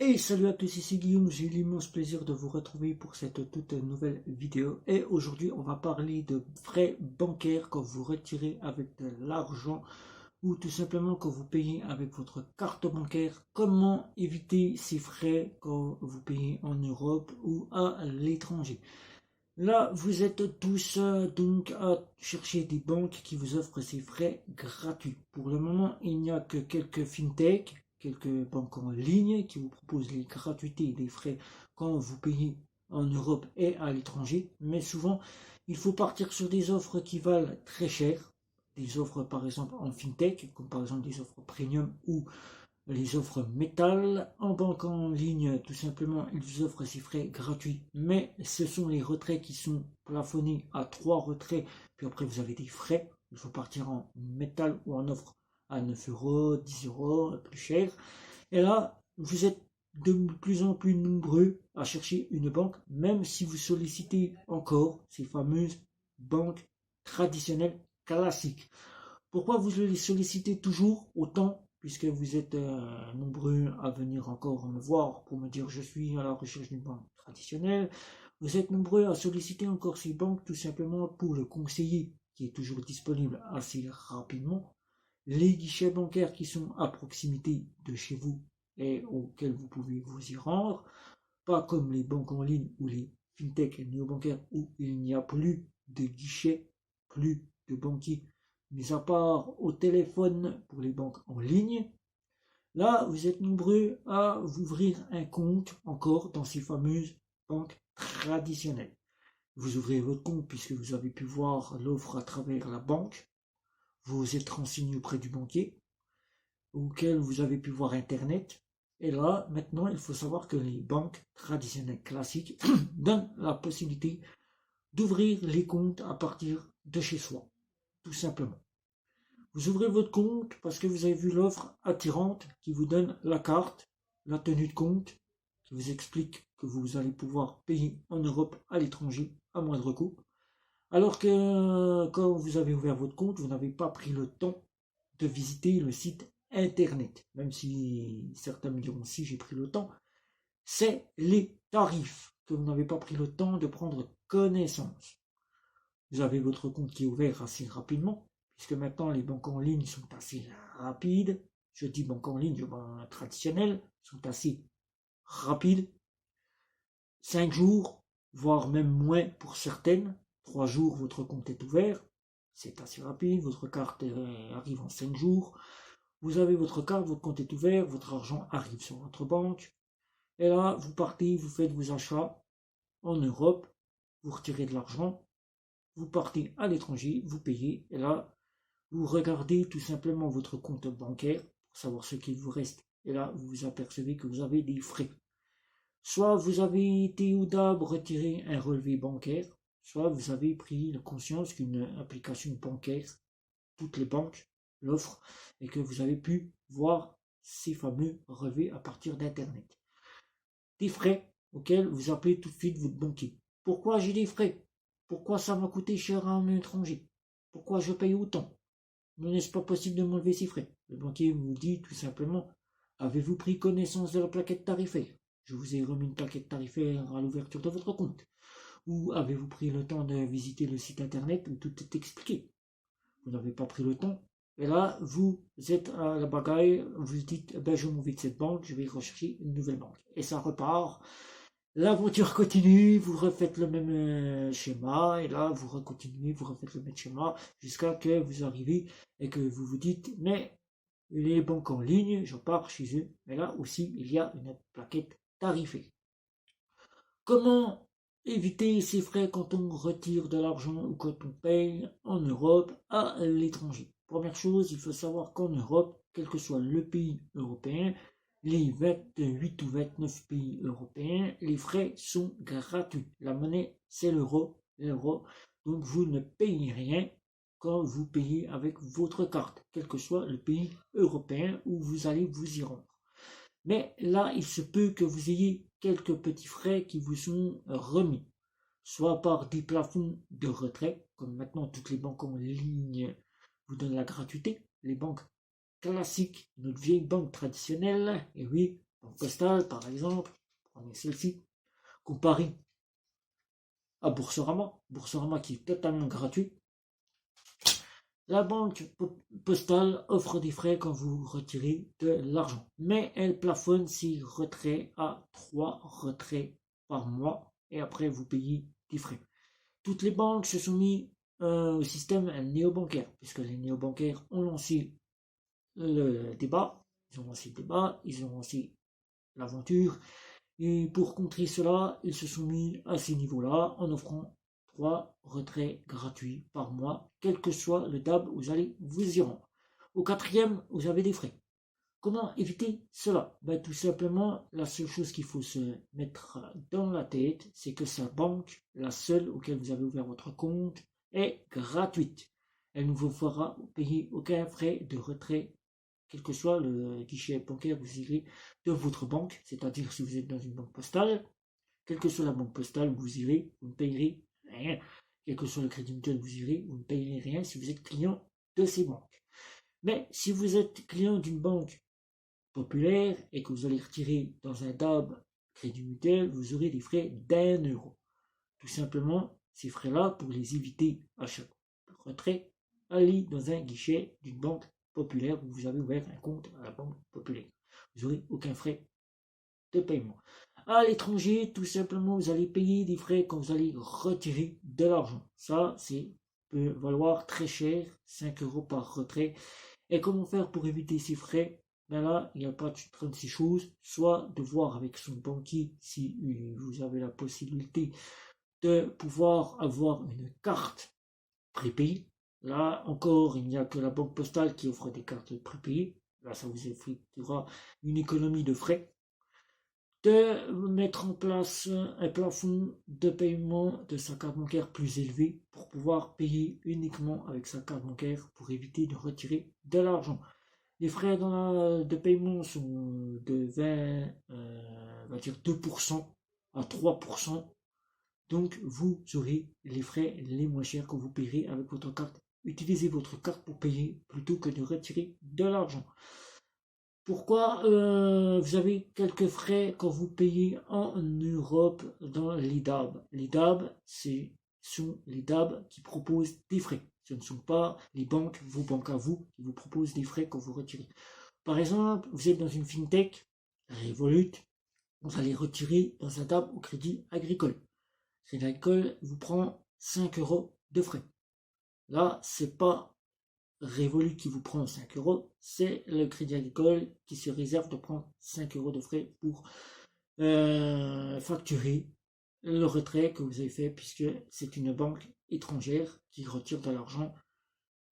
Et salut à tous, ici Guillaume, j'ai l'immense plaisir de vous retrouver pour cette toute nouvelle vidéo. Et aujourd'hui, on va parler de frais bancaires quand vous retirez avec de l'argent ou tout simplement quand vous payez avec votre carte bancaire. Comment éviter ces frais quand vous payez en Europe ou à l'étranger. Là, vous êtes tous donc à chercher des banques qui vous offrent ces frais gratuits. Pour le moment, il n'y a que quelques fintech, quelques banques en ligne qui vous proposent les gratuités des frais quand vous payez en Europe et à l'étranger. Mais souvent, il faut partir sur des offres qui valent très cher. Des offres par exemple en fintech, comme par exemple des offres premium ou les offres métal. En banque en ligne, tout simplement, ils vous offrent ces frais gratuits, mais ce sont les retraits qui sont plafonnés à 3 retraits, puis après vous avez des frais. Il faut partir en métal ou en offre à 9 euros, 10 euros, plus cher. Et là, vous êtes de plus en plus nombreux à chercher une banque, même si vous sollicitez encore ces fameuses banques traditionnelles classiques. Pourquoi vous les sollicitez toujours autant, puisque vous êtes nombreux à venir encore me voir pour me dire je suis à la recherche d'une banque traditionnelle. Vous êtes nombreux à solliciter encore ces banques tout simplement pour le conseiller qui est toujours disponible assez rapidement. Les guichets bancaires qui sont à proximité de chez vous et auxquels vous pouvez vous y rendre. Pas comme les banques en ligne ou les fintech néobancaires où il n'y a plus de guichets, plus de banquiers, mis à part au téléphone pour les banques en ligne. Là, vous êtes nombreux à vous ouvrir un compte encore dans ces fameuses banques traditionnelles. Vous ouvrez votre compte puisque vous avez pu voir l'offre à travers la banque. Vous êtes renseigné auprès du banquier, auquel vous avez pu voir Internet. Et là, maintenant, il faut savoir que les banques traditionnelles classiques donnent la possibilité d'ouvrir les comptes à partir de chez soi, tout simplement. Vous ouvrez votre compte parce que vous avez vu l'offre attirante qui vous donne la carte, la tenue de compte, qui vous explique que vous allez pouvoir payer en Europe à l'étranger à moindre coût. Alors que quand vous avez ouvert votre compte, vous n'avez pas pris le temps de visiter le site internet. Même si certains me diront si j'ai pris le temps, c'est les tarifs que vous n'avez pas pris le temps de prendre connaissance. Vous avez votre compte qui est ouvert assez rapidement, puisque maintenant les banques en ligne sont assez rapides. Je dis banques en ligne, banques traditionnelles sont assez rapides. 5 jours, voire même moins pour certaines. 3 jours, votre compte est ouvert. C'est assez rapide. Votre carte arrive en 5 jours. Vous avez votre carte, votre compte est ouvert, votre argent arrive sur votre banque. Et là, vous partez, vous faites vos achats en Europe, vous retirez de l'argent, vous partez à l'étranger, vous payez, et là, vous regardez tout simplement votre compte bancaire pour savoir ce qu'il vous reste. Et là, vous vous apercevez que vous avez des frais. Soit vous avez été au DAB retirer un relevé bancaire, soit vous avez pris conscience qu'une application bancaire, toutes les banques l'offrent, et que vous avez pu voir ces fameux relevés à partir d'Internet. Des frais auxquels vous appelez tout de suite votre banquier. Pourquoi j'ai des frais? Pourquoi ça m'a coûté cher à un étranger? Pourquoi je paye autant? N'est-ce pas possible de m'enlever ces frais? Le banquier vous dit tout simplement, avez-vous pris connaissance de la plaquette tarifaire? Je vous ai remis une plaquette tarifaire à l'ouverture de votre compte. Ou avez-vous pris le temps de visiter le site internet où tout est expliqué? Vous n'avez pas pris le temps. Et là, vous êtes à la bagaille, vous dites, ben, je m'en vais de cette banque, je vais rechercher une nouvelle banque. Et ça repart. L'aventure continue, vous refaites le même schéma, et là, vous recontinuez, vous refaites le même schéma, jusqu'à que vous arrivez et que vous vous dites, mais les banques en ligne, je pars chez eux, mais là aussi, il y a une plaquette tarifaire. Comment éviter ces frais quand on retire de l'argent ou quand on paye en Europe à l'étranger? Première chose, il faut savoir qu'en Europe, quel que soit le pays européen, les 28 ou 29 pays européens, les frais sont gratuits. La monnaie, c'est l'euro. Donc vous ne payez rien quand vous payez avec votre carte, quel que soit le pays européen où vous allez vous y rendre. Mais là, il se peut que vous ayez quelques petits frais qui vous sont remis, soit par des plafonds de retrait, comme maintenant toutes les banques en ligne vous donnent la gratuité, les banques classiques, notre vieille banque traditionnelle, et oui, Banque Postale, par exemple, prenez celle-ci, comparée à Boursorama, Boursorama qui est totalement gratuit. La banque postale offre des frais quand vous retirez de l'argent, mais elle plafonne ses retraits à 3 retraits par mois et après vous payez des frais. Toutes les banques se sont mis au système néobancaire, puisque les néobancaires ont lancé le débat, ils ont lancé l'aventure, et pour contrer cela, ils se sont mis à ces niveaux-là en offrant 3 retraits gratuits par mois, quel que soit le DAB où vous allez vous y rendre. Au quatrième, vous avez des frais. Comment éviter cela? Tout simplement, la seule chose qu'il faut se mettre dans la tête, c'est que sa banque, la seule auquel vous avez ouvert votre compte, est gratuite. Elle ne vous fera payer aucun frais de retrait, quel que soit le guichet bancaire que vous irez de votre banque, c'est-à-dire si vous êtes dans une banque postale, quelle que soit la banque postale où vous irez, vous ne payerez rien. Quel que soit le crédit mutuel où vous irez, vous ne payerez rien si vous êtes client de ces banques. Mais si vous êtes client d'une banque populaire et que vous allez retirer dans un DAB crédit mutuel, vous aurez des frais d'1 euro. Tout simplement, ces frais-là, pour les éviter à chaque retrait, allez dans un guichet d'une banque populaire où vous avez ouvert un compte à la banque populaire. Vous n'aurez aucun frais de paiement. À l'étranger, tout simplement, vous allez payer des frais quand vous allez retirer de l'argent. Ça, peut valoir très cher, 5 euros par retrait. Et comment faire pour éviter ces frais? Là, il n'y a pas de 36 choses. Soit de voir avec son banquier si vous avez la possibilité de pouvoir avoir une carte prépayée. Là encore, il n'y a que la banque postale qui offre des cartes prépayées. Là, ça vous effectuera une économie de frais. De mettre en place un plafond de paiement de sa carte bancaire plus élevé pour pouvoir payer uniquement avec sa carte bancaire pour éviter de retirer de l'argent. Les frais de paiement sont de 20, on va dire 2% à 3%. Donc vous aurez les frais les moins chers que vous payerez avec votre carte. Utilisez votre carte pour payer plutôt que de retirer de l'argent. Pourquoi vous avez quelques frais quand vous payez en Europe dans les DAB? Les DAB, ce sont les DAB qui proposent des frais. Ce ne sont pas les banques, vos banques à vous, qui vous proposent des frais quand vous retirez. Par exemple, vous êtes dans une fintech, Revolut, vous allez retirer dans un DAB au Crédit Agricole. Crédit Agricole vous prend 5 euros de frais. Là, c'est pas Revolut qui vous prend 5 euros, c'est le Crédit Agricole qui se réserve de prendre 5 euros de frais pour facturer le retrait que vous avez fait, puisque c'est une banque étrangère qui retire de l'argent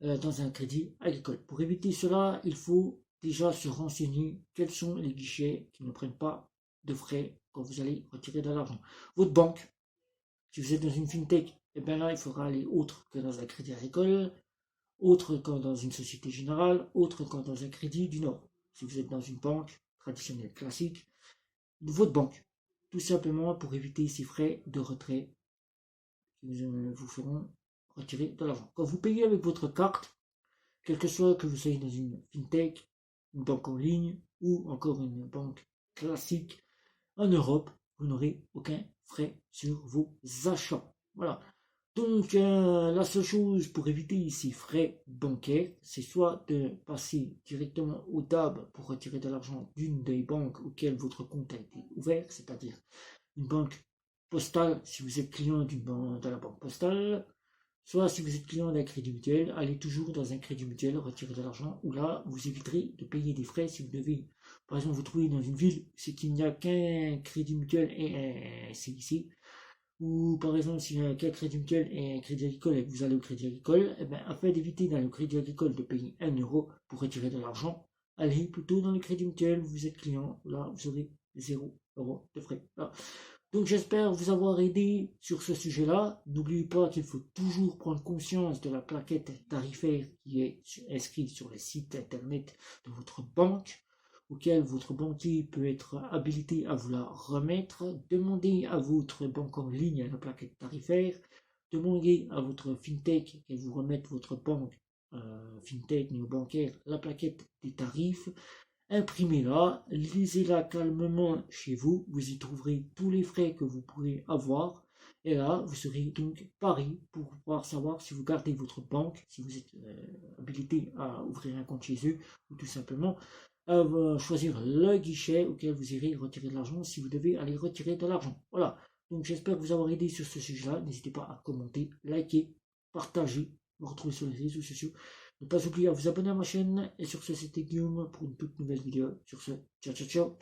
dans un crédit agricole. Pour éviter cela, il faut déjà se renseigner quels sont les guichets qui ne prennent pas de frais quand vous allez retirer de l'argent. Votre banque, si vous êtes dans une fintech, et bien là, il faudra aller autre que dans un crédit agricole, autre que dans une société générale, autre que dans un crédit du Nord. Si vous êtes dans une banque traditionnelle classique, votre banque, tout simplement pour éviter ces frais de retrait qui vous feront retirer de l'argent. Quand vous payez avec votre carte, quel que soit que vous soyez dans une fintech, une banque en ligne ou encore une banque classique en Europe, vous n'aurez aucun frais sur vos achats. Voilà. Donc, la seule chose pour éviter ces frais bancaires, c'est soit de passer directement au DAB pour retirer de l'argent d'une des banques auxquelles votre compte a été ouvert, c'est-à-dire une banque postale si vous êtes client de la banque postale, soit si vous êtes client d'un crédit mutuel, allez toujours dans un crédit mutuel retirer de l'argent, où là, vous éviterez de payer des frais si vous devez, par exemple, vous trouvez dans une ville, c'est qu'il n'y a qu'un crédit mutuel et un CIC, ou par exemple, s'il y a un crédit mutuel et un crédit agricole et que vous allez au crédit agricole, afin d'éviter dans le crédit agricole de payer 1 euro pour retirer de l'argent, allez plutôt dans le crédit mutuel, vous êtes client, là vous aurez 0 euros de frais. Voilà. Donc j'espère vous avoir aidé sur ce sujet-là. N'oubliez pas qu'il faut toujours prendre conscience de la plaquette tarifaire qui est inscrite sur le site internet de votre banque, auquel votre banquier peut être habilité à vous la remettre. Demandez à votre banque en ligne la plaquette tarifaire. Demandez à votre fintech qu'elle vous remette votre banque fintech néo-bancaire la plaquette des tarifs. imprimez-la, lisez-la calmement chez vous, vous y trouverez tous les frais que vous pourrez avoir, et là, vous serez donc pari pour pouvoir savoir si vous gardez votre banque, si vous êtes habilité à ouvrir un compte chez eux, ou tout simplement à choisir le guichet auquel vous irez retirer de l'argent si vous devez aller retirer de l'argent. Voilà, donc j'espère vous avoir aidé sur ce sujet-là, n'hésitez pas à commenter, liker, partager, me retrouver sur les réseaux sociaux. Ne pas oublier à vous abonner à ma chaîne. Et sur ce, c'était Guillaume pour une toute nouvelle vidéo. Sur ce, ciao ciao ciao.